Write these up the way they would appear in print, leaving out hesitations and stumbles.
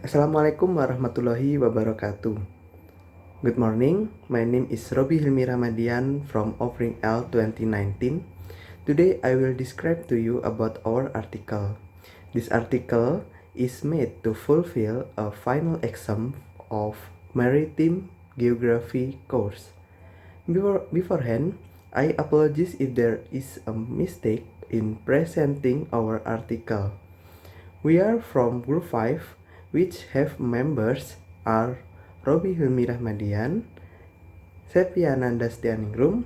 Assalamualaikum warahmatullahi wabarakatuh. Good morning, my name is Robi Hilmi Ramadian from Offering L 2019. Today I will describe to you about our article. This article is made to fulfill a final exam of Maritime Geography course. Beforehand, I apologize if there is a mistake in presenting our article. We are from Group 5, which have members are Robi Hilmi Rahmadian, Septiananda Stianingrum,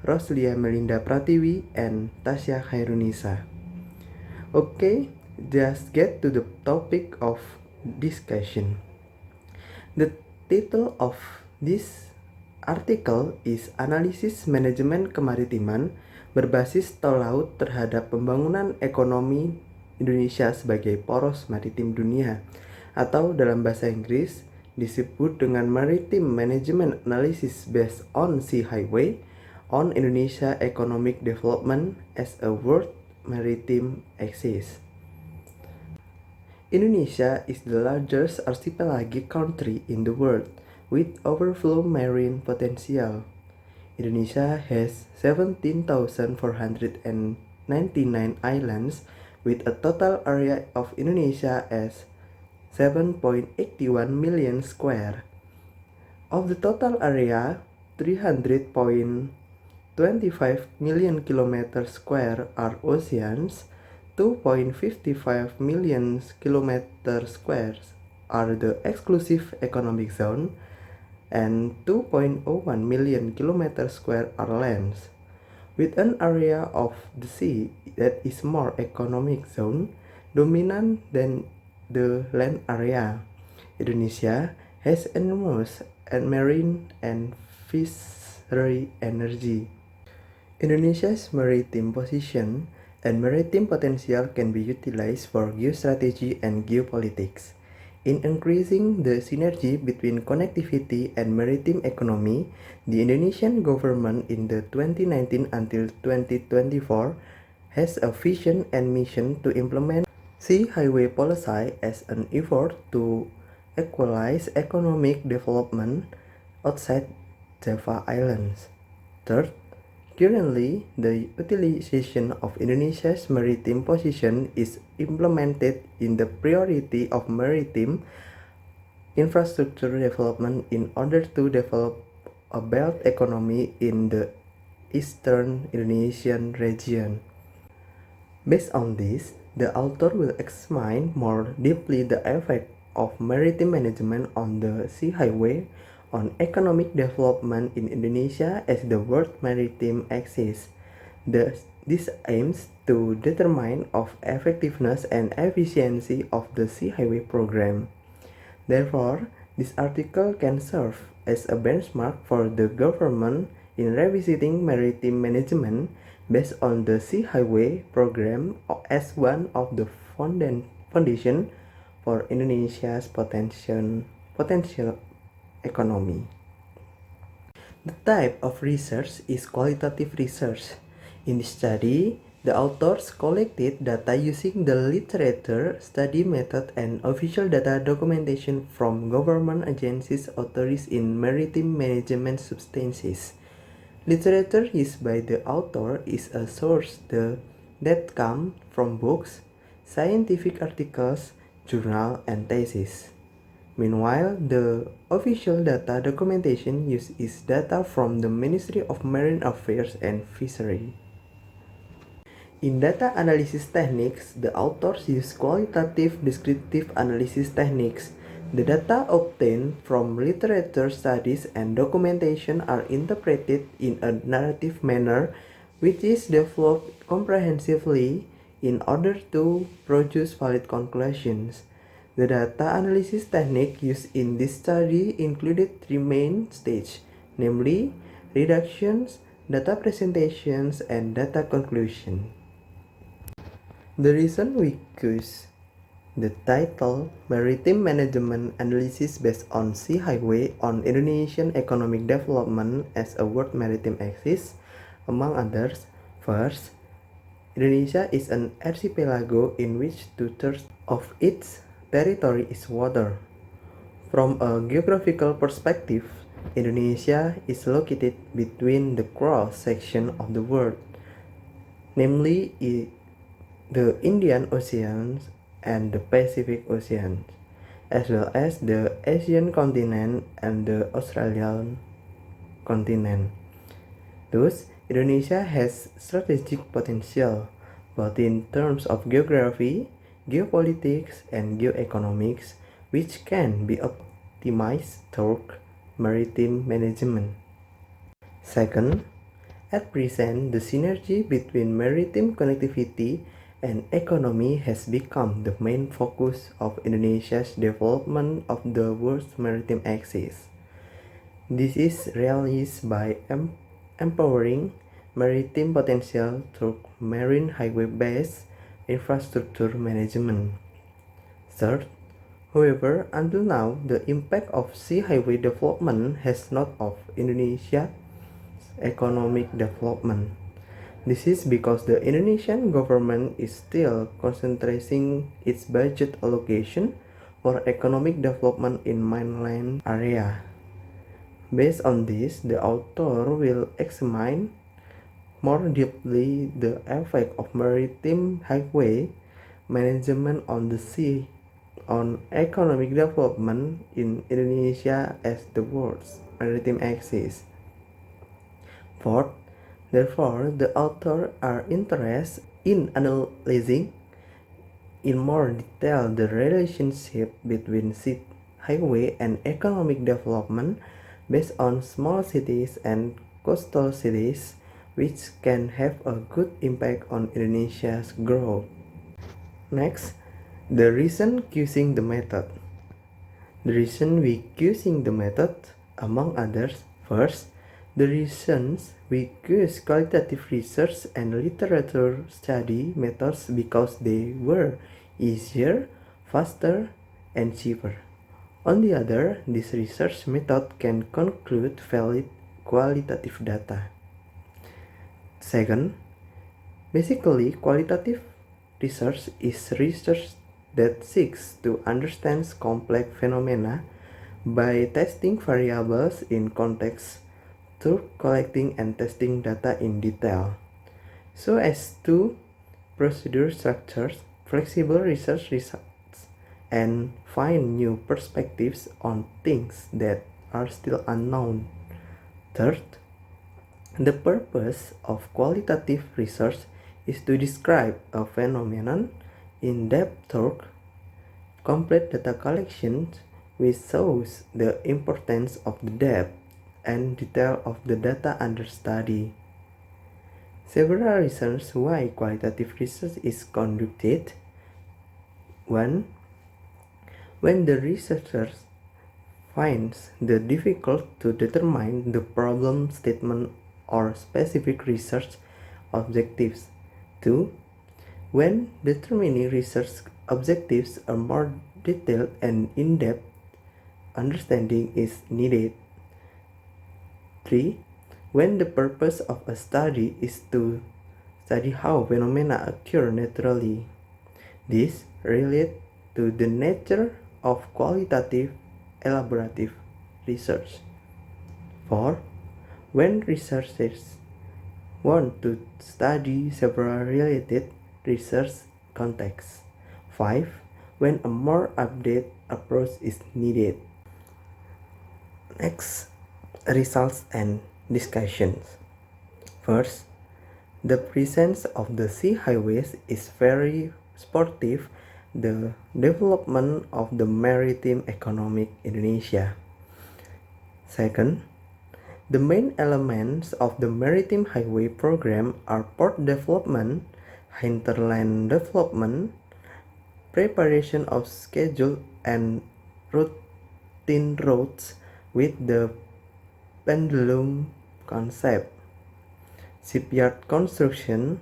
Roslia Melinda Pratiwi, and Tasya Khairunisa. Okay, just get to the topic of discussion. The title of this article is Analisis Manajemen Kemaritiman berbasis tol laut terhadap pembangunan ekonomi Indonesia sebagai poros maritim dunia, atau dalam bahasa Inggris disebut dengan Maritime Management Analysis based on Sea Highway on Indonesia Economic Development as a World Maritime Axis. Indonesia is the largest archipelagic country in the world with overflow marine potential. Indonesia has 17,499 islands with a total area of Indonesia as 7.81 million square. Of the total area, 300.25 million kilometers square are oceans, 2.55 million kilometers square are the exclusive economic zone, and 2.01 million kilometers square are lands. With an area of the sea that is more economic zone dominant than the land area, Indonesia has enormous marine and fishery energy. Indonesia's maritime position and maritime potential can be utilized for geostrategy and geopolitics. In increasing the synergy between connectivity and maritime economy, the Indonesian government in the 2019 until 2024 has a vision and mission to implement Sea Highway policy as an effort to equalize economic development outside Java Islands. Third, currently, the utilization of Indonesia's maritime position is implemented in the priority of maritime infrastructure development in order to develop a belt economy in the eastern Indonesian region. Based on this, the author will examine more deeply the effect of maritime management on the Sea Highway on economic development in Indonesia as the World Maritime Axis. This aims to determine of effectiveness and efficiency of the Sea Highway program. Therefore, this article can serve as a benchmark for the government in revisiting maritime management based on the Sea Highway program as one of the foundation for Indonesia's potential economy. The type of research is qualitative research. In this study, the authors collected data using the literature study method and official data documentation from government agencies, authorities in maritime management substances. Literature used by the author is a source that comes from books, scientific articles, journal, and thesis. Meanwhile, the official data documentation used is data from the Ministry of Marine Affairs and Fishery. In data analysis techniques, the authors use qualitative descriptive analysis techniques. The data obtained from literature studies and documentation are interpreted in a narrative manner, which is developed comprehensively in order to produce valid conclusions. The data analysis technique used in this study included three main stages, namely reductions, data presentations, and data conclusion. The reason we choose the title Maritime Management Analysis based on Sea Highway on Indonesian Economic Development as a World Maritime Axis, among others, first, Indonesia is an archipelago in which 2/3 of its territory is water. From a geographical perspective, Indonesia is located between the cross-section of the world, namely the Indian Ocean and the Pacific Ocean, as well as the Asian continent and the Australian continent. Thus, Indonesia has strategic potential, both in terms of geography, geopolitics, and geoeconomics, which can be optimized through maritime management. Second, at present, the synergy between maritime connectivity and economy has become the main focus of Indonesia's development of the world's maritime axis. This is realized by empowering maritime potential through marine highway-based infrastructure management. Third, however, until now, the impact of sea highway development has not of Indonesia's economic development. This is because the Indonesian government is still concentrating its budget allocation for economic development in mainland area. Based on this, the author will examine more deeply the effect of maritime highway management on the sea on economic development in Indonesia as the world's maritime axis. Fourth, therefore, the author are interested in analyzing in more detail the relationship between sea highway and economic development based on small cities and coastal cities, which can have a good impact on Indonesia's growth. Next, the reason choosing the method. The reason we choosing the method, among others, first, the reasons we choose qualitative research and literature study methods because they were easier, faster, and cheaper. On the other, this research method can conclude valid qualitative data. Second, basically, qualitative research is research that seeks to understand complex phenomena by testing variables in context through collecting and testing data in detail, so as to procedure structures, flexible research results, and find new perspectives on things that are still unknown. Third, the purpose of qualitative research is to describe a phenomenon in depth through complete data collection, which shows the importance of the depth and detail of the data under study. Several reasons why qualitative research is conducted. 1. When the researcher finds it difficult to determine the problem statement or specific research objectives. 2. When determining research objectives, a more detailed and in-depth understanding is needed. 3. When the purpose of a study is to study how phenomena occur naturally. This relates to the nature of qualitative elaborative research. 4. When researchers want to study several related research contexts. 5. When a more updated approach is needed. Next, results and discussions. First, the presence of the sea highways is very supportive the development of the maritime economic Indonesia. Second, the main elements of the maritime highway program are port development, hinterland development, preparation of schedule and routine routes with the pendulum concept, shipyard construction,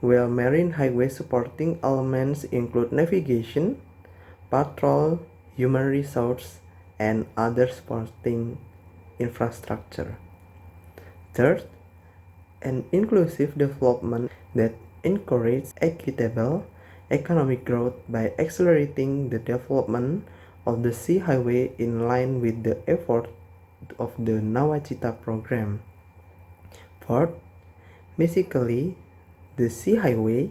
while marine highway supporting elements include navigation, patrol, human resource, and other supporting infrastructure. Third, an inclusive development that encourages equitable economic growth by accelerating the development of the sea highway in line with the effort of the Nawacita program. Fourth, basically, the sea highway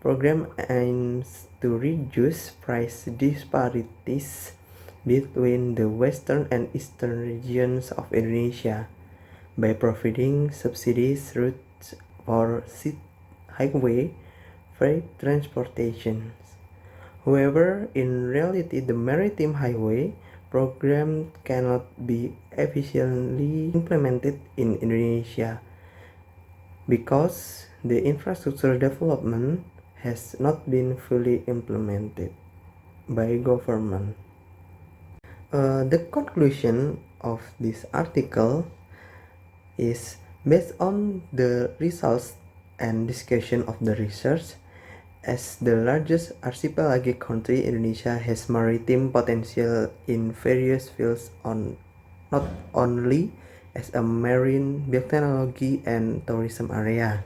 program aims to reduce price disparities between the western and eastern regions of Indonesia by providing subsidies routes for sea highway freight transportation. However, in reality, the maritime highway program cannot be efficiently implemented in Indonesia because the infrastructure development has not been fully implemented by government. The conclusion of this article is based on the results and discussion of the research. As the largest archipelagic country, Indonesia has maritime potential in various fields not only as a marine biotechnology and tourism area,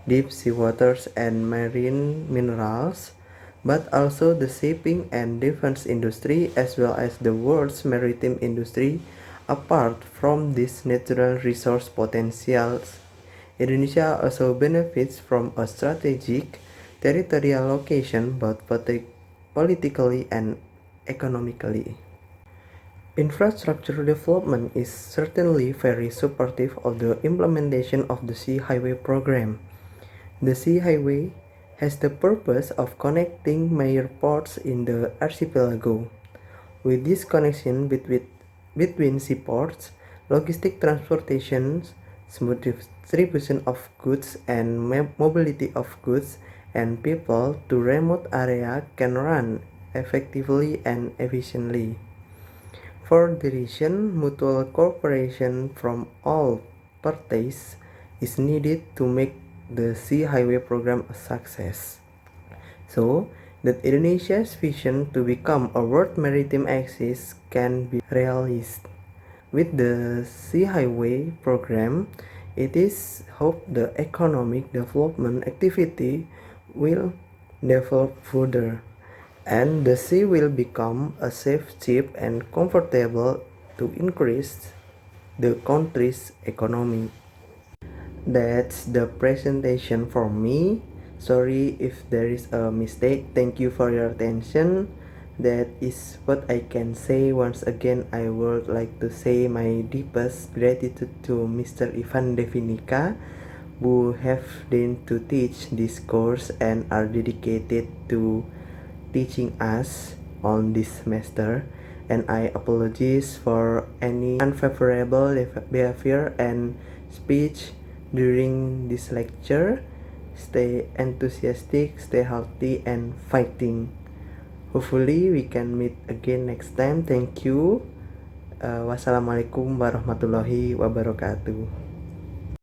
deep sea waters and marine minerals, but also the shipping and defense industry as well as the world's maritime industry. Apart from these natural resource potentials, Indonesia also benefits from a strategic territorial location both politically and economically. Infrastructure development is certainly very supportive of the implementation of the Sea Highway program. The Sea Highway has the purpose of connecting major ports in the archipelago. With this connection between seaports, logistic transportation, smooth distribution of goods and mobility of goods and people to remote area can run effectively and efficiently. For the reason, mutual cooperation from all parties is needed to make the Sea Highway program a success, so that Indonesia's vision to become a world maritime axis can be realized. With the Sea Highway program, it is hoped the economic development activity will develop further, and the sea will become a safe, cheap, and comfortable to increase the country's economy. That's the presentation for me. Sorry if there is a mistake. Thank you for your attention. That is what I can say. Once again, I would like to say my deepest gratitude to Mr. Ivan Devinika, who have deigned to teach this course and are dedicated to teaching us on this semester. And I apologize for any unfavorable behavior and speech during this lecture. Stay enthusiastic, stay healthy, and fighting. Hopefully we can meet again next time. Thank you. Wassalamualaikum warahmatullahi wabarakatuh.